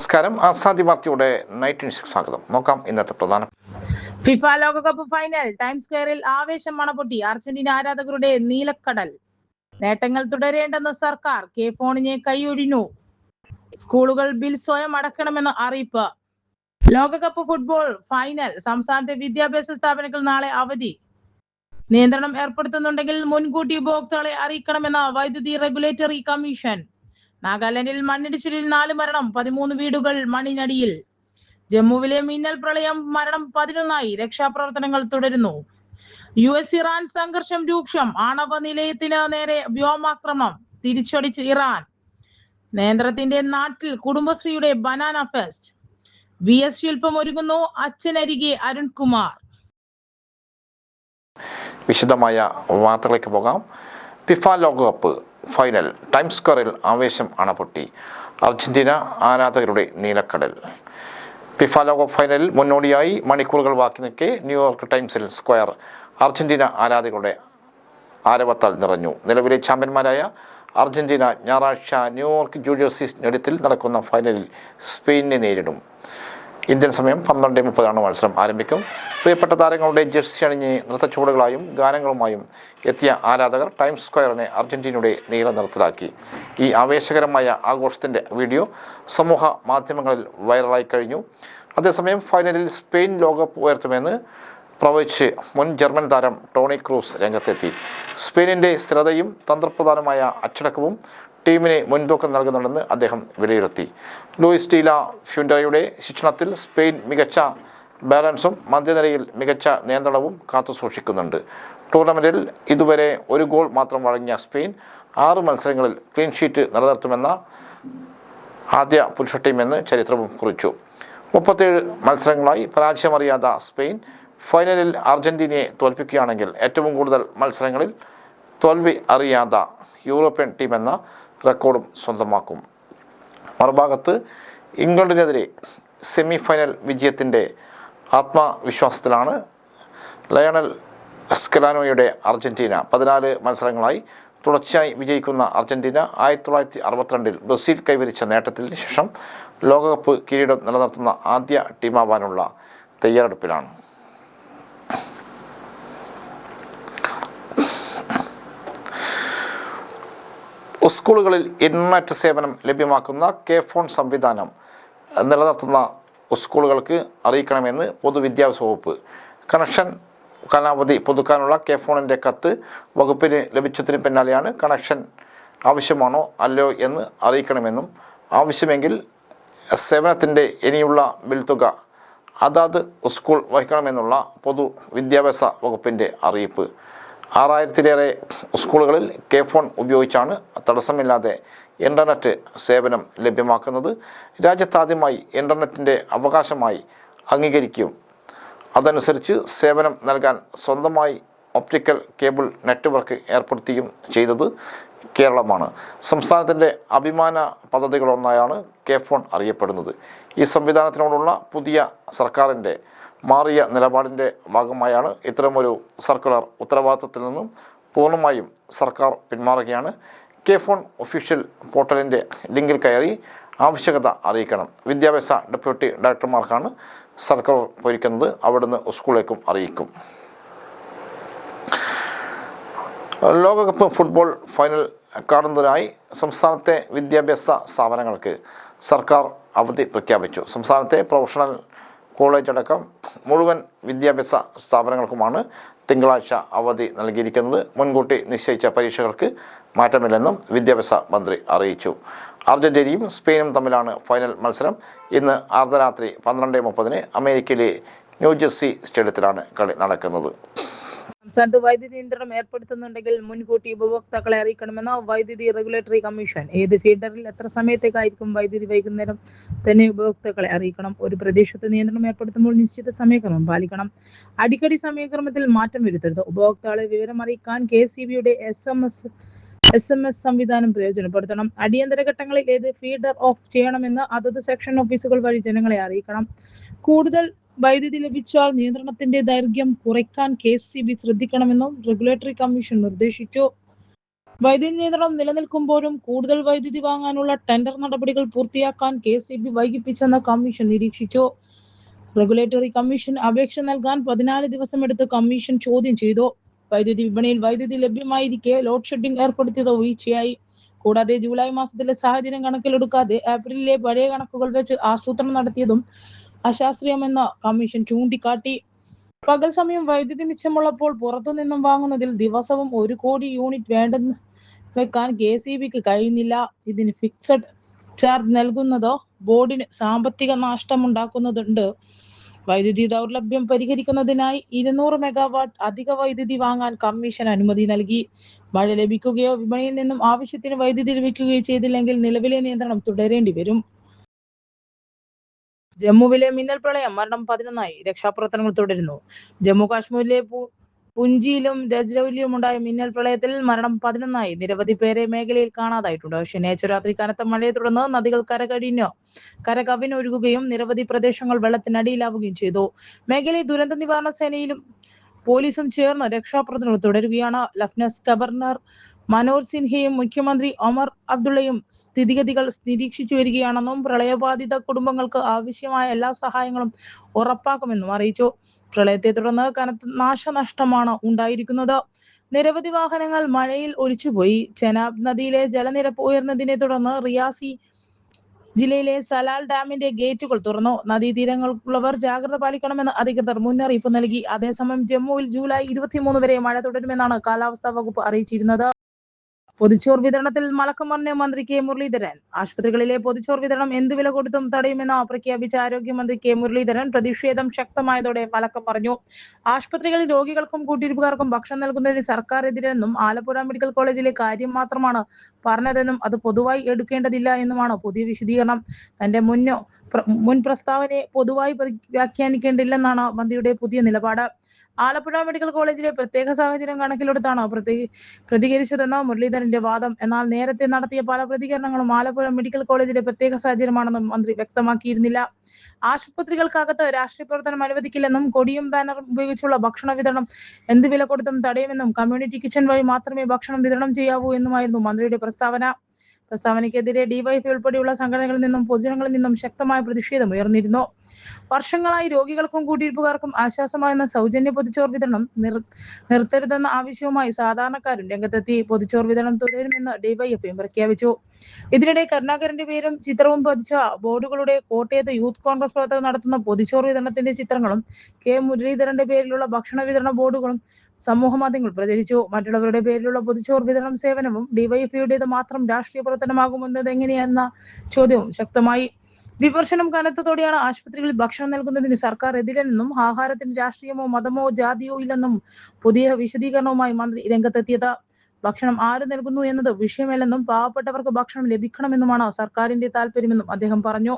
നമസ്കാരം. ആസാദി വാർത്തയുടെ നൈറ്റ് ന്യൂസിലേക്ക് സ്വാഗതം. നോക്കാം ഇന്നത്തെ പ്രധാന. ഫിഫ ലോകകപ്പ് ഫൈനൽ ടൈംസ് സ്ക്വയറിൽ ആവേശം മണപൊട്ടി. അർജന്റീന ആരാധകരുടെ നീലക്കടൽ. നേട്ടങ്ങൾ തുടരേണ്ടെന്ന് സർക്കാർ. കെ ഫോണിനെ കൈയൊഴിഞ്ഞു. സ്കൂളുകൾ ബിൽ സ്വയം അടക്കണമെന്ന അറിയിപ്പ്. ലോകകപ്പ് ഫുട്ബോൾ ഫൈനൽ. സംസ്ഥാനത്തെ വിദ്യാഭ്യാസ സ്ഥാപനങ്ങൾ നാളെ അവധി. നിയന്ത്രണം ഏർപ്പെടുത്തുന്നുണ്ടെങ്കിൽ മുൻകൂട്ടി ഉപഭോക്താക്കളെ അറിയിക്കണമെന്ന വൈദ്യുതി റെഗുലേറ്ററി കമ്മീഷൻ. നാഗാലാൻഡിൽ മണ്ണിടിച്ചിലിൽ 4 മരണം, 13 വീടുകൾ മണ്ണിനടിയിൽ. ജമ്മുവിലെ മിന്നൽ പ്രളയം, മരണം 11ആയി. രക്ഷാപ്രവർത്തനങ്ങൾ തുടരുന്നു. US ഇറാൻ സംഘർഷം രൂക്ഷം. ആണവ നിലയത്തിന് നേരെ വ്യോമാക്രമണം. തിരിച്ചടിച്ച് ഇറാൻ. നേന്ത്രത്തിന്റെ നാട്ടിൽ കുടുംബശ്രീയുടെ ബനാന ഫെസ്റ്റ്. VS ശില്പം ഒരുങ്ങുന്നു. അച്ഛനരികെ അരുൺകുമാർ. വിശദമായ വാർത്തകളിലേക്ക് പോകാം. ഫിഫ ലോകകപ്പ് ഫൈനൽ ടൈംസ് സ്ക്വയറിൽ ആവേശം അണപൊട്ടി. അർജന്റീന ആരാധകരുടെ നീലക്കടൽ. ഫിഫ ലോകകപ്പ് ഫൈനലിൽ മുന്നോടിയായി മണിക്കൂറുകൾ ബാക്കി നിൽക്കെ ന്യൂയോർക്ക് ടൈംസിൽ സ്ക്വയർ അർജന്റീന ആരാധകരുടെ ആരവത്താൽ നിറഞ്ഞു. നിലവിലെ ചാമ്പ്യന്മാരായ അർജന്റീന ഞായറാഴ്ച ന്യൂയോർക്ക് ന്യൂജേഴ്സി സ്റ്റേഡിയത്തിൽ നടക്കുന്ന ഫൈനലിൽ സ്പെയിനിനെ നേരിടും. ഇന്ത്യൻ സമയം 12:30 മത്സരം ആരംഭിക്കും. പ്രിയപ്പെട്ട താരങ്ങളുടെ ജേഴ്സി അണിഞ്ഞ് നൃത്തച്ചുവടുകളായും ഗാനങ്ങളുമായും എത്തിയ ആരാധകർ ടൈംസ് സ്ക്വയറിനെ അർജന്റീനയുടെ നീല നിറത്തിലാക്കി. ഈ ആവേശകരമായ ആഘോഷത്തിൻ്റെ വീഡിയോ സമൂഹ മാധ്യമങ്ങളിൽ വൈറലായി കഴിഞ്ഞു. അതേസമയം ഫൈനലിൽ സ്പെയിൻ ലോകകപ്പ് ഉയർത്തുമെന്ന് പ്രവചിച്ച് മുൻ ജർമ്മൻ താരം ടോണി ക്രൂസ് രംഗത്തെത്തി. സ്പെയിനിൻ്റെ സ്ഥിരതയും തന്ത്രപ്രധാനമായ അച്ചടക്കവും ടീമിന് മുൻതൂക്കം നൽകുന്നുണ്ടെന്ന് അദ്ദേഹം വിലയിരുത്തി. ലൂയിസ് ഡീല ഫ്യൂൻഡറയുടെ ശിക്ഷണത്തിൽ സ്പെയിൻ മികച്ച ബാലൻസും മധ്യനിരയിൽ മികച്ച നിയന്ത്രണവും കാത്തുസൂക്ഷിക്കുന്നുണ്ട്. ടൂർണമെൻറ്റിൽ ഇതുവരെ 1 ഗോൾ മാത്രം വഴങ്ങിയ സ്പെയിൻ 6 മത്സരങ്ങളിൽ ക്ലീൻ ഷീറ്റ് നിലനിർത്തുമെന്ന ആദ്യ പുരുഷ ടീമെന്ന് ചരിത്രവും കുറിച്ചു. 37 മത്സരങ്ങളായി പരാജയമറിയാത്ത സ്പെയിൻ ഫൈനലിൽ അർജന്റീനയെ തോൽപ്പിക്കുകയാണെങ്കിൽ ഏറ്റവും കൂടുതൽ മത്സരങ്ങളിൽ തോൽവി അറിയാത്ത യൂറോപ്യൻ ടീമെന്ന റെക്കോർഡും സ്വന്തമാക്കും. മറുഭാഗത്ത് ഇംഗ്ലണ്ടിനെതിരെ സെമി ഫൈനൽ വിജയത്തിൻ്റെ ആത്മവിശ്വാസത്തിലാണ് ലയണൽ സ്കലാനോയുടെ അർജന്റീന. 14 മത്സരങ്ങളായി തുടർച്ചയായി വിജയിക്കുന്ന അർജന്റീന 1962 ബ്രസീൽ കൈവരിച്ച നേട്ടത്തിന് ശേഷം ലോകകപ്പ് കിരീടം നിലനിർത്തുന്ന ആദ്യ ടീമാവാനുള്ള തയ്യാറെടുപ്പിലാണ്. സ്കൂളുകളിൽ ഇൻ്റർനെറ്റ് സേവനം ലഭ്യമാക്കുന്ന കെ ഫോൺ സംവിധാനം നിലനിർത്തുന്ന സ്കൂളുകൾക്ക് അറിയിക്കണമെന്ന് പൊതുവിദ്യാഭ്യാസ വകുപ്പ്. കണക്ഷൻ കാലാവധി പുതുക്കാനുള്ള കെ ഫോണിൻ്റെ കത്ത് വകുപ്പിന് ലഭിച്ചതിന് പിന്നാലെയാണ് കണക്ഷൻ ആവശ്യമാണോ അല്ലയോ എന്ന് അറിയിക്കണമെന്നും ആവശ്യമെങ്കിൽ സേവനത്തിൻ്റെ ഇനിയുള്ള ബിൽ തുക അതാത് സ്കൂൾ വഹിക്കണമെന്നുള്ള പൊതുവിദ്യാഭ്യാസ വകുപ്പിൻ്റെ അറിയിപ്പ്. 6000-ലേറെ സ്കൂളുകളിൽ കെ ഫോൺ ഉപയോഗിച്ചാണ് തടസ്സമില്ലാതെ ഇൻ്റർനെറ്റ് സേവനം ലഭ്യമാക്കുന്നത്. രാജ്യത്താദ്യമായി ഇൻ്റർനെറ്റിൻ്റെ അവകാശമായി അംഗീകരിക്കും. അതനുസരിച്ച് സേവനം നൽകാൻ സ്വന്തമായി ഒപ്റ്റിക്കൽ കേബിൾ നെറ്റ്വർക്ക് ഏർപ്പെടുത്തുകയും ചെയ്തത് കേരളമാണ്. സംസ്ഥാനത്തിൻ്റെ അഭിമാന പദ്ധതികളൊന്നായാണ് കെ ഫോൺ അറിയപ്പെടുന്നത്. ഈ സംവിധാനത്തിനോടുള്ള പുതിയ സർക്കാരിൻ്റെ മാറിയ നിലപാടിൻ്റെ ഭാഗമായാണ് ഇത്തരമൊരു സർക്കുലർ. ഉത്തരവാദിത്തത്തിൽ നിന്നും പൂർണ്ണമായും സർക്കാർ പിന്മാറുകയാണ്. കെ ഫോൺ ഒഫീഷ്യൽ പോർട്ടലിൻ്റെ ലിങ്കിൽ കയറി ആവശ്യകത അറിയിക്കണം. വിദ്യാഭ്യാസ ഡെപ്യൂട്ടി ഡയറക്ടർമാർക്കാണ് സർക്കുലർ പൊരിക്കുന്നത്. അവിടുന്ന് സ്കൂളിലേക്കും അറിയിക്കും. ലോകകപ്പ് ഫുട്ബോൾ ഫൈനൽ കാണുന്നതിനായി സംസ്ഥാനത്തെ വിദ്യാഭ്യാസ സ്ഥാപനങ്ങൾക്ക് സർക്കാർ അവധി പ്രഖ്യാപിച്ചു. സംസ്ഥാനത്തെ പ്രൊഫഷണൽ കോളേജ് അടക്കം മുഴുവൻ വിദ്യാഭ്യാസ സ്ഥാപനങ്ങൾക്കുമാണ് തിങ്കളാഴ്ച അവധി നൽകിയിരിക്കുന്നത്. മുൻകൂട്ടി നിശ്ചയിച്ച പരീക്ഷകൾക്ക് മാറ്റമില്ലെന്നും വിദ്യാഭ്യാസ മന്ത്രി അറിയിച്ചു. അർജന്റീനയും സ്പെയിനും തമ്മിലാണ് ഫൈനൽ മത്സരം. ഇന്ന് അർദ്ധരാത്രി 12:30 അമേരിക്കയിലെ ന്യൂജേഴ്സി സ്റ്റേഡിയത്തിലാണ് കളി നടക്കുന്നത്. സംസ്ഥാനത്ത് വൈദ്യുതി നിയന്ത്രണം ഏർപ്പെടുത്തുന്നുണ്ടെങ്കിൽ മുൻകൂട്ടി ഉപഭോക്താക്കളെ അറിയിക്കണമെന്ന വൈദ്യുതി റെഗുലേറ്ററി കമ്മീഷൻ. ഏത് ഫീഡറിൽ എത്ര സമയത്തേക്കായിരിക്കും വൈദ്യുതി വൈകുന്നേരം തന്നെ ഉപഭോക്താക്കളെ അറിയിക്കണം. ഒരു പ്രദേശത്ത് നിയന്ത്രണം ഏർപ്പെടുത്തുമ്പോൾ നിശ്ചിത സമയക്രമം പാലിക്കണം. അടിക്കടി സമയക്രമത്തിൽ മാറ്റം വരുത്തരുത്. ഉപഭോക്താക്കളെ വിവരം അറിയിക്കാൻ KEBയുടെ SMS സംവിധാനം പ്രയോജനപ്പെടുത്തണം. അടിയന്തര ഘട്ടങ്ങളിൽ ഏത് ഫീഡർ ഓഫ് ചെയ്യണമെന്ന് അതത് സെക്ഷൻ ഓഫീസുകൾ വഴി ജനങ്ങളെ അറിയിക്കണം. കൂടുതൽ വൈദ്യുതി ലഭിച്ചാൽ നിയന്ത്രണത്തിന്റെ ദൈർഘ്യം കുറയ്ക്കാൻ KEB ശ്രദ്ധിക്കണമെന്നും റെഗുലേറ്ററി കമ്മീഷൻ നിർദ്ദേശിച്ചു. വൈദ്യുതി നിയന്ത്രണം നിലനിൽക്കുമ്പോഴും കൂടുതൽ വൈദ്യുതി വാങ്ങാനുള്ള ടെൻഡർ നടപടികൾ പൂർത്തിയാക്കാൻ KCB വൈകിപ്പിച്ചെന്ന് കമ്മീഷൻ നിരീക്ഷിച്ചു. റെഗുലേറ്ററി കമ്മീഷൻ അപേക്ഷ നൽകാൻ 14 ദിവസമെടുത്ത് കമ്മീഷൻ ചോദ്യം ചെയ്തു. വൈദ്യുതി വിപണിയിൽ വൈദ്യുതി ലഭ്യമായിരിക്കെ ലോഡ് ഷെഡിംഗ് ഏർപ്പെടുത്തിയത് വീഴ്ചയായി. കൂടാതെ ജൂലൈ മാസത്തിലെ സാഹചര്യം കണക്കിലെടുക്കാതെ ഏപ്രിലിലെ പഴയ കണക്കുകൾ വെച്ച് ആസൂത്രണം നടത്തിയതും അശാസ്ത്രീയമെന്ന് കമ്മീഷൻ ചൂണ്ടിക്കാട്ടി. പകൽ സമയം വൈദ്യുതി മിച്ചമുള്ളപ്പോൾ പുറത്തുനിന്നും വാങ്ങുന്നതിൽ ദിവസവും 1 കോടി യൂണിറ്റ് വേണ്ടെന്ന് വെക്കാൻ KCBക്ക് കഴിയുന്നില്ല. ഇതിന് ഫിക്സഡ് ചാർജ് നൽകുന്നത് ബോർഡിന് സാമ്പത്തിക നഷ്ടമുണ്ടാക്കുന്നുണ്ട്. വൈദ്യുതി ദൗർലഭ്യം പരിഹരിക്കുന്നതിനായി 200 മെഗാവാട്ട് അധിക വൈദ്യുതി വാങ്ങാൻ കമ്മീഷൻ അനുമതി നൽകി. മഴ ലഭിക്കുകയോ വിപണിയിൽ നിന്നും ആവശ്യത്തിന് വൈദ്യുതി ലഭിക്കുകയോ ചെയ്തില്ലെങ്കിൽ നിലവിലെ നിയന്ത്രണം തുടരേണ്ടി വരും. ജമ്മുവിലെ മിന്നൽ പ്രളയം, മരണം 11, രക്ഷാപ്രവർത്തനങ്ങൾ തുടരുന്നു. ജമ്മു കാശ്മീരിലെ പുഞ്ചിയിലും രജൌരിയിലും ഉണ്ടായ മിന്നൽ പ്രളയത്തിൽ മരണം 11, നിരവധി പേരെ മേഖലയിൽ കാണാതായിട്ടുണ്ട്. ശനിയാഴ്ച രാത്രി കനത്ത മഴയെ തുടർന്ന് നദികൾ കരകവിഞ്ഞൊഴുകുകയും നിരവധി പ്രദേശങ്ങൾ വെള്ളത്തിനടിയിലാവുകയും ചെയ്തു. മേഖലയിൽ ദുരന്ത നിവാരണ സേനയിലും പോലീസും ചേർന്ന് രക്ഷാപ്രവർത്തനങ്ങൾ തുടരുകയാണ്. ലഫ്റ്റനന്റ് ഗവർണർ മനോജ് സിൻഹയും മുഖ്യമന്ത്രി ഒമർ അബ്ദുള്ളയും സ്ഥിതിഗതികൾ നിരീക്ഷിച്ചു വരികയാണെന്നും പ്രളയബാധിത കുടുംബങ്ങൾക്ക് ആവശ്യമായ എല്ലാ സഹായങ്ങളും ഉറപ്പാക്കുമെന്നും അറിയിച്ചു. പ്രളയത്തെ തുടർന്ന് കനത്ത നാശനഷ്ടമാണ് ഉണ്ടായിരിക്കുന്നത്. നിരവധി വാഹനങ്ങൾ മഴയിൽ ഒലിച്ചുപോയി. ചെനാബ് നദിയിലെ ജലനിരപ്പ് ഉയർന്നതിനെ തുടർന്ന് റിയാസി ജില്ലയിലെ സലാൽ ഡാമിന്റെ ഗേറ്റുകൾ തുറന്നു. നദീതീരങ്ങളുള്ളവർ ജാഗ്രത പാലിക്കണമെന്ന് അധികൃതർ മുന്നറിയിപ്പ് നൽകി. അതേസമയം ജമ്മുവിൽ ജൂലൈ 23 വരെ മഴ തുടരുമെന്നാണ് കാലാവസ്ഥാ വകുപ്പ് അറിയിച്ചിരുന്നത്. പൊതിച്ചോർ വിതരണത്തിൽ മലക്കമറിഞ്ഞ് മന്ത്രി K മുരളീധരൻ. ആശുപത്രികളിലെ പൊതിച്ചോർ വിതരണം എന്തുവില കൊടുത്തും തടയുമെന്ന് പ്രഖ്യാപിച്ച ആരോഗ്യമന്ത്രി K മുരളീധരൻ പ്രതിഷേധം ശക്തമായതോടെ മലക്കം പറഞ്ഞു. ആശുപത്രികളിൽ രോഗികൾക്കും കൂട്ടിരിപ്പുകാർക്കും ഭക്ഷണം നൽകുന്നതിന് സർക്കാർ എതിരെന്നും ആലപ്പുഴ മെഡിക്കൽ കോളേജിലെ കാര്യം മാത്രമാണ് പറഞ്ഞതെന്നും അത് പൊതുവായി എടുക്കേണ്ടതില്ല എന്നുമാണ് പുതിയ വിശദീകരണം. തന്റെ മുൻ പ്രസ്താവനയെ പൊതുവായി വ്യാഖ്യാനിക്കേണ്ടില്ലെന്നാണ് മന്ത്രിയുടെ പുതിയ നിലപാട്. ആലപ്പുഴ മെഡിക്കൽ കോളേജിലെ പ്രത്യേക സാഹചര്യം കണക്കിലെടുത്താണ് പ്രതികരിച്ചതെന്ന് മുരളീധരന്റെ വാദം. എന്നാൽ നേരത്തെ നടത്തിയ പല പ്രതികരണങ്ങളും ആലപ്പുഴ മെഡിക്കൽ കോളേജിലെ പ്രത്യേക സാഹചര്യമാണെന്നും മന്ത്രി വ്യക്തമാക്കിയിരുന്നില്ല. ആശുപത്രികൾക്കകത്ത് രാഷ്ട്രീയ പ്രവർത്തനം അനുവദിക്കില്ലെന്നും കൊടിയും ബാനറും ഉപയോഗിച്ചുള്ള ഭക്ഷണ വിതരണം എന്ത് വില കൊടുത്തും തടയുമെന്നും കമ്മ്യൂണിറ്റി കിച്ചൺ വഴി മാത്രമേ ഭക്ഷണം വിതരണം ചെയ്യാവൂ എന്നുമായിരുന്നു മന്ത്രിയുടെ പ്രസ്താവനയ്ക്കെതിരെ ഡിവൈഎഫ്ഐ ഉൾപ്പെടെയുള്ള സംഘടനകളിൽ നിന്നും പൊതുജനങ്ങളിൽ നിന്നും ശക്തമായ പ്രതിഷേധം ഉയർന്നിരുന്നു. വർഷങ്ങളായി രോഗികൾക്കും കൂട്ടിരിപ്പുകാർക്കും ആശ്വാസമാകുന്ന സൗജന്യ പൊതിച്ചോർ വിതരണം നിർത്തരുതെന്ന ആവശ്യവുമായി സാധാരണക്കാരും രംഗത്തെത്തി. പൊതിച്ചോർ വിതരണം തുടരുമെന്ന് ഡിവൈഎഫ്ഐ പ്രഖ്യാപിച്ചു. ഇതിനിടെ കരുണാകരന്റെ പേരും ചിത്രവും പതിച്ച ബോർഡുകളുടെ കോട്ടയത്ത് യൂത്ത് കോൺഗ്രസ് പ്രവർത്തകർ നടത്തുന്ന പൊതിച്ചോർ വിതരണത്തിന്റെ ചിത്രങ്ങളും K മുരളീധരന്റെ പേരിലുള്ള ഭക്ഷണ വിതരണ ബോർഡുകളും സമൂഹ മാധ്യമങ്ങൾ പ്രചരിച്ചു. മറ്റുള്ളവരുടെ പേരിലുള്ള പൊതിച്ചോർ വിതരണം സേവനവും ഡിവൈഎഫ്ഐയുടേത് മാത്രം രാഷ്ട്രീയ പ്രവർത്തനമാകുമെന്നത് എങ്ങനെയെന്ന ചോദ്യവും ശക്തമായി. വിമർശനം കനത്തതോടെയാണ് ആശുപത്രികളിൽ ഭക്ഷണം നൽകുന്നതിന് സർക്കാർ എതിരെന്നും ആഹാരത്തിന് രാഷ്ട്രീയമോ മതമോ ജാതിയോ ഇല്ലെന്നും പുതിയ വിശദീകരണവുമായി മന്ത്രി രംഗത്തെത്തിയത്. ഭക്ഷണം ആര് നൽകുന്നു എന്നത് വിഷയമല്ലെന്നും പാവപ്പെട്ടവർക്ക് ഭക്ഷണം ലഭിക്കണമെന്നുമാണ് സർക്കാരിന്റെ താല്പര്യമെന്നും അദ്ദേഹം പറഞ്ഞു.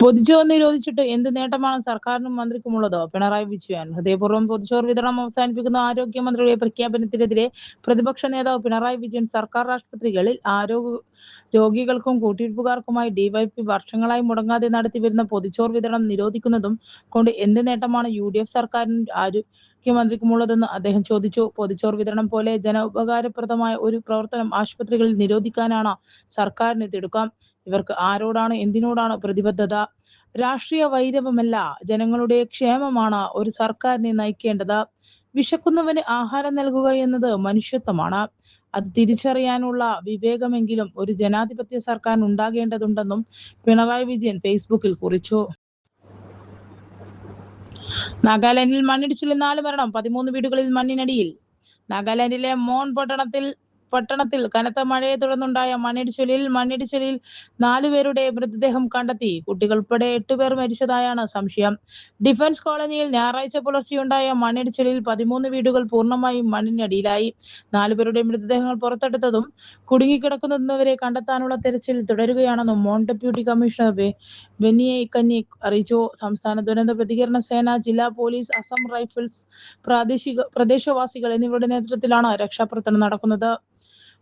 പൊതിച്ചോർ നിരോധിച്ചിട്ട് എന്ത് നേട്ടമാണ് സർക്കാരിനും മന്ത്രിക്കുമുള്ളത്? പിണറായി വിജയൻ. ഹൃദയപൂർവ്വം പൊതിച്ചോർ വിതരണം അവസാനിപ്പിക്കുന്ന ആരോഗ്യമന്ത്രിയുടെ പ്രഖ്യാപനത്തിനെതിരെ പ്രതിപക്ഷ നേതാവ് പിണറായി വിജയൻ സർക്കാർ ആശുപത്രികളിൽ രോഗികൾക്കും കൂട്ടിരിപ്പുകാർക്കുമായി ഡിവൈഎഫ്ഐ വർഷങ്ങളായി മുടങ്ങാതെ നടത്തിവരുന്ന പൊതിച്ചോർ വിതരണം നിരോധിക്കുന്നതും കൊണ്ട് എന്ത് നേട്ടമാണ് UDF സർക്കാരിനും ആരോഗ്യമന്ത്രിക്കുമുള്ളതെന്ന് അദ്ദേഹം ചോദിച്ചു. പൊതിച്ചോർ വിതരണം പോലെ ജനോപകാരപ്രദമായ ഒരു പ്രവർത്തനം ആശുപത്രികളിൽ നിരോധിക്കാനാണ് സർക്കാരിന് തിടുക്കം. ഇവർക്ക് ആരോടാണ്, എന്തിനോടാണ് പ്രതിബദ്ധത? രാഷ്ട്രീയ വൈരമല്ല, ജനങ്ങളുടെ ക്ഷേമമാണ് ഒരു സർക്കാരിനെ നയിക്കേണ്ടത്. വിശക്കുന്നവന് ആഹാരം നൽകുക എന്നത് മനുഷ്യത്വമാണ്. അത് തിരിച്ചറിയാനുള്ള വിവേകമെങ്കിലും ഒരു ജനാധിപത്യ സർക്കാരിന് ഉണ്ടാകേണ്ടതുണ്ടെന്നും പിണറായി വിജയൻ ഫേസ്ബുക്കിൽ കുറിച്ചു. നാഗാലാൻഡിൽ മണ്ണിടിച്ചിലിൽ 4 മരണം, 13 വീടുകളിൽ മണ്ണിനടിയിൽ. നാഗാലാൻഡിലെ മോൺ പട്ടണത്തിൽ കനത്ത മഴയെ തുടർന്നുണ്ടായ മണ്ണിടിച്ചിലിൽ 4 പേരുടെ മൃതദേഹം കണ്ടെത്തി. കുട്ടികളുൾപ്പെടെ 8 പേർ മരിച്ചതായാണ് സംശയം. ഡിഫൻസ് കോളനിയിൽ ഞായറാഴ്ച പുലർച്ചെയുണ്ടായ മണ്ണിടിച്ചിലിൽ 13 വീടുകൾ പൂർണ്ണമായും മണ്ണിനടിയിലായി. 4 പേരുടെ മൃതദേഹങ്ങൾ പുറത്തെടുത്തതും കുടുങ്ങിക്കിടക്കുന്നവരെ കണ്ടെത്താനുള്ള തെരച്ചിൽ തുടരുകയാണെന്നും മോൺ ഡെപ്യൂട്ടി കമ്മീഷണർ ബെന്നിയെ കന്യക് അറിയിച്ചു. സംസ്ഥാന ദുരന്ത പ്രതികരണ സേന, ജില്ലാ പോലീസ്, അസം റൈഫിൾസ്, പ്രദേശവാസികൾ എന്നിവരുടെ നേതൃത്വത്തിലാണ് രക്ഷാപ്രവർത്തനം നടക്കുന്നത്.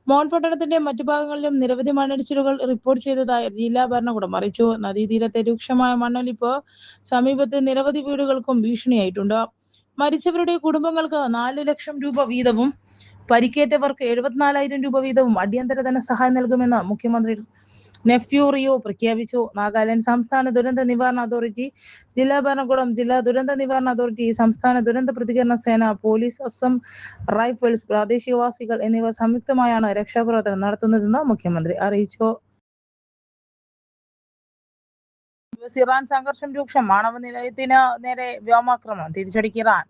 മോൺ പട്ടണത്തിന്റെ മറ്റു ഭാഗങ്ങളിലും നിരവധി മണ്ണിടിച്ചിലുകൾ റിപ്പോർട്ട് ചെയ്തതായി ജില്ലാ ഭരണകൂടം അറിയിച്ചു. നദീതീരത്തെ രൂക്ഷമായ മണ്ണൊലിപ്പ് സമീപത്തെ നിരവധി വീടുകൾക്കും ഭീഷണിയായിട്ടുണ്ട്. മരിച്ചവരുടെ കുടുംബങ്ങൾക്ക് 4 ലക്ഷം രൂപ വീതവും പരിക്കേറ്റവർക്ക് 74,000 രൂപ വീതവും അടിയന്തര ധനസഹായം നൽകുമെന്ന് മുഖ്യമന്ത്രി നെഫ്യൂ റിയോ പ്രഖ്യാപിച്ചു. നാഗാലാൻഡ് സംസ്ഥാന ദുരന്ത നിവാരണ അതോറിറ്റി, ജില്ലാ ഭരണകൂടം, ജില്ലാ ദുരന്ത നിവാരണ അതോറിറ്റി, സംസ്ഥാന ദുരന്ത പ്രതികരണ സേന, പോലീസ്, അസം റൈഫിൾസ്, പ്രാദേശികവാസികൾ എന്നിവർ സംയുക്തമായാണ് രക്ഷാപ്രവർത്തനം നടത്തുന്നതെന്ന് മുഖ്യമന്ത്രി അറിയിച്ചു. ഇറാൻ സംഘർഷം രൂക്ഷം. ആണവ നിലയത്തിന് നേരെ വ്യോമാക്രമണം. തിരിച്ചടിക്ക് ഇറാൻ.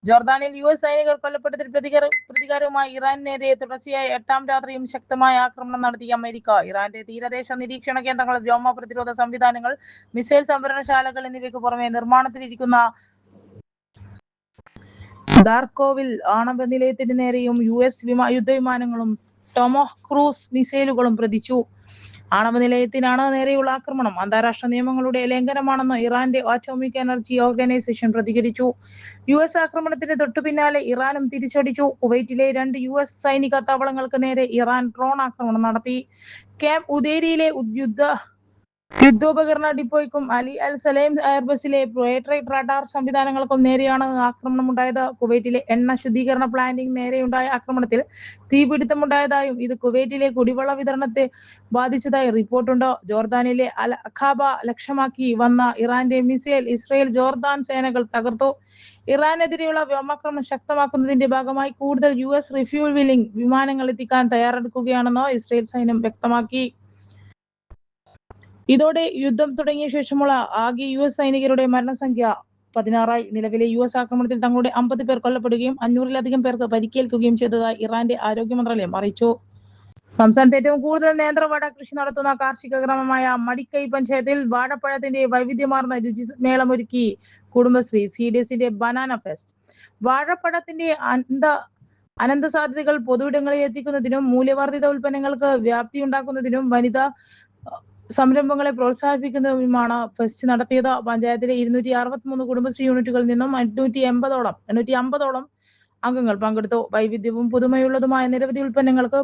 ജോർദാനിൽ US സൈനികർ കൊല്ലപ്പെട്ടതിൽ പ്രതികാരവുമായി ഇറാനെതിരെ തുടർച്ചയായ 8ാം രാത്രിയും ശക്തമായ ആക്രമണം നടത്തി അമേരിക്ക. ഇറാന്റെ തീരദേശ നിരീക്ഷണ കേന്ദ്രങ്ങൾ, വ്യോമ പ്രതിരോധ സംവിധാനങ്ങൾ, മിസൈൽ സംഭരണശാലകൾ എന്നിവയ്ക്ക് പുറമെ നിർമ്മാണത്തിലിരിക്കുന്ന ദാർക്കോവിൽ ആണവ നിലയത്തിന് നേരെയും US യുദ്ധവിമാനങ്ങളും ടൊമഹോക്ക് ക്രൂസ് മിസൈലുകളും പതിച്ചു. ആണവ നിലയത്തിനാണ് നേരെയുള്ള ആക്രമണം അന്താരാഷ്ട്ര നിയമങ്ങളുടെ ലംഘനമാണെന്ന് ഇറാന്റെ ആറ്റോമിക് എനർജി ഓർഗനൈസേഷൻ പ്രതികരിച്ചു. US ആക്രമണത്തിന് തൊട്ടുപിന്നാലെ ഇറാനും തിരിച്ചടിച്ചു. കുവൈറ്റിലെ 2 US സൈനിക താവളങ്ങൾക്ക് നേരെ ഇറാൻ ഡ്രോൺ ആക്രമണം നടത്തി. ക്യാമ്പ് ഉദേരിയിലെ യുദ്ധോപകരണ ഡിപ്പോയ്ക്കും അലി അൽ സലേം എയർബസിലെ പേട്രിയറ്റ് റഡാർ സംവിധാനങ്ങൾക്കും നേരെയാണ് ആക്രമണമുണ്ടായത്. കുവൈറ്റിലെ എണ്ണ ശുദ്ധീകരണ പ്ലാന്റിന് നേരെയുണ്ടായ ആക്രമണത്തിൽ തീപിടുത്തമുണ്ടായതായും ഇത് കുവൈറ്റിലെ കുടിവെള്ള വിതരണത്തെ ബാധിച്ചതായി റിപ്പോർട്ടുണ്ട്. ജോർദാനിലെ അൽ അഖാബ ലക്ഷ്യമാക്കി വന്ന ഇറാന്റെ മിസൈൽ ഇസ്രയേൽ ജോർദാൻ സേനകൾ തകർത്തു. ഇറാനെതിരെയുള്ള വ്യോമാക്രമണം ശക്തമാക്കുന്നതിന്റെ ഭാഗമായി കൂടുതൽ US റിഫ്യൂവലിംഗ് വിമാനങ്ങൾ എത്തിക്കാൻ തയ്യാറെടുക്കുകയാണെന്ന് ഇസ്രയേൽ സൈന്യം വ്യക്തമാക്കി. ഇതോടെ യുദ്ധം തുടങ്ങിയ ശേഷമുള്ള ആകെ US സൈനികരുടെ മരണസംഖ്യ 16ആയി. നിലവിലെ US ആക്രമണത്തിൽ തങ്ങളുടെ 50 പേർ കൊല്ലപ്പെടുകയും 500-ലധികം പേർക്ക് പരിക്കേൽക്കുകയും ചെയ്തതായി ഇറാന്റെ ആരോഗ്യ മന്ത്രാലയം അറിയിച്ചു. സംസ്ഥാനത്ത് ഏറ്റവും കൂടുതൽ നേന്ത്രവാഴ കൃഷി നടത്തുന്ന കാർഷിക ഗ്രാമമായ മടിക്കൈ പഞ്ചായത്തിൽ വാഴപ്പഴത്തിന്റെ വൈവിധ്യമാർന്ന രുചിമേളമൊരുക്കി കുടുംബശ്രീ. CDSന്റെ ബനാന ഫെസ്റ്റ്. വാഴപ്പഴത്തിന്റെ അനന്ത സാധ്യതകൾ പൊതുവിടങ്ങളിൽ എത്തിക്കുന്നതിനും മൂല്യവർദ്ധിത ഉൽപ്പന്നങ്ങൾക്ക് വ്യാപ്തിയുണ്ടാക്കുന്നതിനും വനിതാ സംരംഭങ്ങളെ പ്രോത്സാഹിപ്പിക്കുന്നതിനുമാണ് ഫെസ്റ്റ് നടത്തിയത്. പഞ്ചായത്തിലെ 263 കുടുംബശ്രീ യൂണിറ്റുകളിൽ നിന്നും 850ഓളം അംഗങ്ങൾ പങ്കെടുത്തു. വൈവിധ്യവും പുതുമയുള്ളതുമായ നിരവധി ഉൽപ്പന്നങ്ങൾക്ക്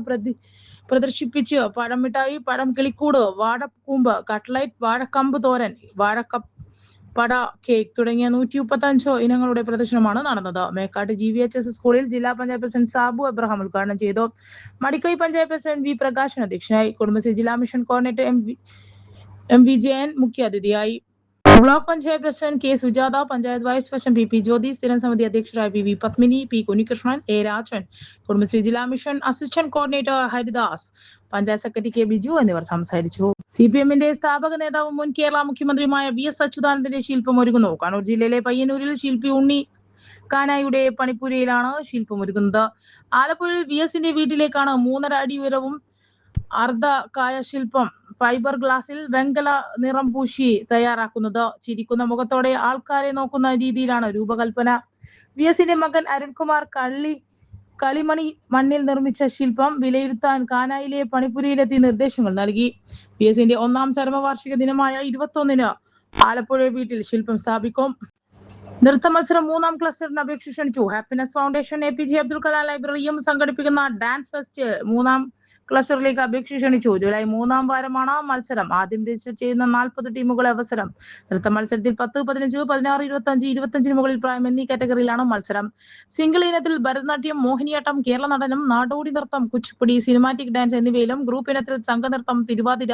പ്രദർശിപ്പിച്ച് പഴം മിഠായി, പഴം കിളിക്കൂട്, വാഴക്കൂമ്പ്, കട്ട്ലൈറ്റ്, വാഴക്കമ്പ് തോരൻ, വാഴപ്പട കേക്ക് തുടങ്ങിയ 135 ഇനങ്ങളുടെ പ്രദർശനമാണ് നടന്നത്. മേക്കാട്ട് GVHS സ്കൂളിൽ ജില്ലാ പഞ്ചായത്ത് പ്രസിഡന്റ് സാബു എബ്രഹാം ഉദ്ഘാടനം ചെയ്തു. മടിക്കൈ പഞ്ചായത്ത് പ്രസിഡന്റ് V പ്രകാശൻ അധ്യക്ഷനായി. കുടുംബശ്രീ ജില്ലാ മിഷൻ കോർഡിനേറ്റർ MV ജയൻ മുഖ്യാതിഥിയായി. Block panchayat president K Sujatha, panchayat vice president PP Jyothi, സ്ഥിരം സമിതി അധ്യക്ഷരായ PV Padmini, P Kunhikrishnan, A Rajan, Kudumbashree ജില്ലാ mission assistant coordinator Haridas, panchayat secretary K Biju എന്നിവർ സംസാരിച്ചു. CPMന്റെ സ്ഥാപക നേതാവും മുൻ കേരള മുഖ്യമന്ത്രിയുമായ VS അച്യുതാനന്ദന്റെ ശില്പം ഒരുങ്ങുന്നു. കണ്ണൂർ ജില്ലയിലെ പയ്യന്നൂരിൽ ശില്പി ഉണ്ണി കാനായുടെ പണിപ്പുരയിലാണ് ശില്പം ഒരുങ്ങുന്നത്. ആലപ്പുഴയിൽ VSന്റെ വീട്ടിലേക്കാണ് 3.5 അടി ഉയരവും അർദ്ധകായ ശില്പം ഫൈബർ ഗ്ലാസിൽ വെങ്കല നിറം പൂശി തയ്യാറാക്കുന്നത്. ചിരിക്കുന്ന മുഖത്തോടെ ആൾക്കാരെ നോക്കുന്ന രീതിയിലാണ് രൂപകൽപ്പന. VSന്റെ മകൻ അരുൺകുമാർ കളിമണി മണ്ണിൽ നിർമ്മിച്ച ശില്പം വിലയിരുത്താൻ കാനായിലെ പണിപ്പുരയിലെത്തി നിർദ്ദേശങ്ങൾ നൽകി. VSന്റെ 1ാം ചരമവാർഷിക ദിനമായ 21-ന് ആലപ്പുഴ വീട്ടിൽ ശില്പം സ്ഥാപിക്കും. നൃത്ത മത്സരം 3ാം ക്ലസ്റ്ററിന് അപേക്ഷ ക്ഷണിച്ചു. Happiness foundation APJ Abdul Kalam ലൈബ്രറിയും സംഘടിപ്പിക്കുന്ന ഡാൻസ് ഫെസ്റ്റ് 3ാം ക്ലസ്റ്ററിലേക്ക് അപേക്ഷ ക്ഷണിച്ചു. ജൂലൈ 3ാം വാരമാണ് മത്സരം. ആദ്യം രജിസ്റ്റർ ചെയ്യുന്ന 40 ടീമുകളെ അവസരം. നൃത്ത മത്സരത്തിൽ 10, 15, 16, 25, 25 മുകളിൽ പ്രായം എന്നീ കാറ്റഗറിയിലാണ് മത്സരം. സിംഗിൾ ഇനത്തിൽ ഭരതനാട്യം, മോഹിനിയാട്ടം, കേരള നടനം, നാടോടി നൃത്തം, കുച്ചിപ്പുടി, സിനിമാറ്റിക് ഡാൻസ് എന്നിവയിലും ഗ്രൂപ്പ് ഇനത്തിൽ സംഘനൃത്തം, തിരുവാതിര,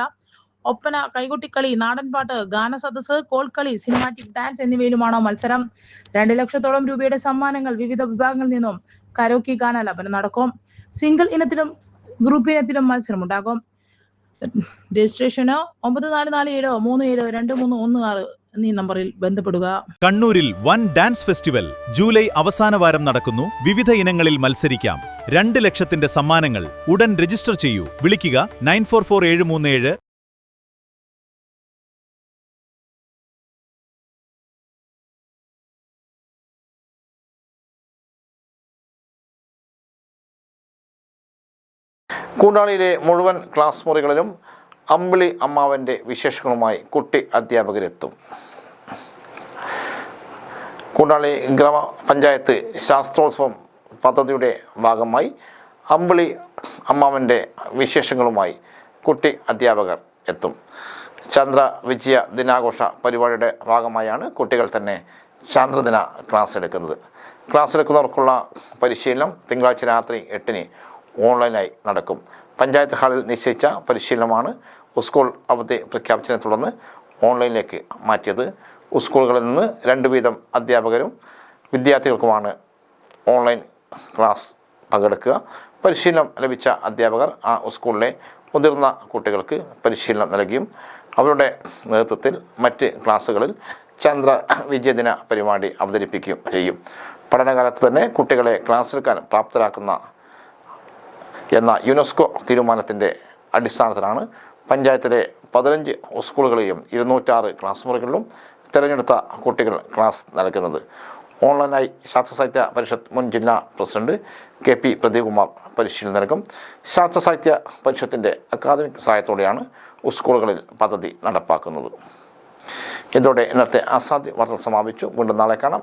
ഒപ്പന, കൈകൊട്ടിക്കളി, നാടൻപാട്ട്, ഗാനസദസ്, കോൽക്കളി, സിനിമാറ്റിക് ഡാൻസ് എന്നിവയിലുമാണ് മത്സരം. 2 ലക്ഷത്തോളം രൂപയുടെ സമ്മാനങ്ങൾ വിവിധ വിഭാഗങ്ങളിൽ നിന്നും കരോക്കി ഗാനാലാപനം നടക്കും. സിംഗിൾ ഇനത്തിലും ഗ്രൂപ്പ് ഇനത്തിലും മത്സരമുണ്ടാകും. രജിസ്ട്രേഷന് 9447372316 എന്നീ നമ്പറിൽ ബന്ധപ്പെടുക. കണ്ണൂരിൽ വൻ ഡാൻസ് ഫെസ്റ്റിവൽ ജൂലൈ അവസാന വാരം നടക്കുന്നു. വിവിധ ഇനങ്ങളിൽ മത്സരിക്കാം. 2 ലക്ഷത്തിന്റെ സമ്മാനങ്ങൾ. ഉടൻ രജിസ്റ്റർ ചെയ്യൂ. വിളിക്കുക 944737കൂടാളിയിലെ മുഴുവൻ ക്ലാസ് മുറികളിലും അമ്പിളി അമ്മാവൻ്റെ വിശേഷങ്ങളുമായി കുട്ടി അധ്യാപകരെത്തും. കൂടാളി ഗ്രാമപഞ്ചായത്ത് ശാസ്ത്രോത്സവം പദ്ധതിയുടെ ഭാഗമായി അമ്പിളി അമ്മാവൻ്റെ വിശേഷങ്ങളുമായി കുട്ടി അധ്യാപകർ എത്തും. ചന്ദ്ര വിജയ ദിനാഘോഷ പരിപാടിയുടെ ഭാഗമായാണ് കുട്ടികൾ തന്നെ ചാന്ദ്രദിന ക്ലാസ് എടുക്കുന്നത്. ക്ലാസ് എടുക്കുന്നവർക്കുള്ള പരിശീലനം തിങ്കളാഴ്ച രാത്രി 8-ന് ഓൺലൈനായി നടക്കും. പഞ്ചായത്ത് ഹാളിൽ നിശ്ചയിച്ച പരിശീലനമാണ് സ്കൂൾ അവധി പ്രഖ്യാപിച്ചതിനെ തുടർന്ന് ഓൺലൈനിലേക്ക് മാറ്റിയത്. സ്കൂളുകളിൽ നിന്ന് 2 വീതം അധ്യാപകരും വിദ്യാർത്ഥികൾക്കുമാണ് ഓൺലൈൻ ക്ലാസ് പങ്കെടുക്കുക. പരിശീലനം ലഭിച്ച അധ്യാപകർ ആ സ്കൂളിലെ മുതിർന്ന കുട്ടികൾക്ക് പരിശീലനം നൽകിയും അവരുടെ നേതൃത്വത്തിൽ മറ്റ് ക്ലാസ്സുകളിൽ ചന്ദ്ര വിജയദിന പരിപാടി അവതരിപ്പിക്കുകയും ചെയ്യും. പഠനകാലത്ത് തന്നെ കുട്ടികളെ ക്ലാസ്സെടുക്കാൻ പ്രാപ്തരാക്കുന്ന എന്ന യുനെസ്കോ തീരുമാനത്തിൻ്റെ അടിസ്ഥാനത്തിലാണ് പഞ്ചായത്തിലെ 15 സ്കൂളുകളെയും 206 ക്ലാസ് മുറികളിലും തിരഞ്ഞെടുത്ത കുട്ടികൾ ക്ലാസ് നൽകുന്നത്. ഓൺലൈനായി ശാസ്ത്രസാഹിത്യ പരിഷത്ത് മുൻ ജില്ലാ പ്രസിഡന്റ് KP പ്രദീപ്കുമാർ പരിശീലനം നൽകും. ശാസ്ത്രസാഹിത്യ പരിഷത്തിൻ്റെ അക്കാദമിക് സഹായത്തോടെയാണ് സ്കൂളുകളിൽ പദ്ധതി നടപ്പാക്കുന്നത്. ഇതോടെ ഇന്നത്തെ അസാധ്യ വാർത്തകൾ സമാപിച്ചു. വീണ്ടും നാളെ കാണാം.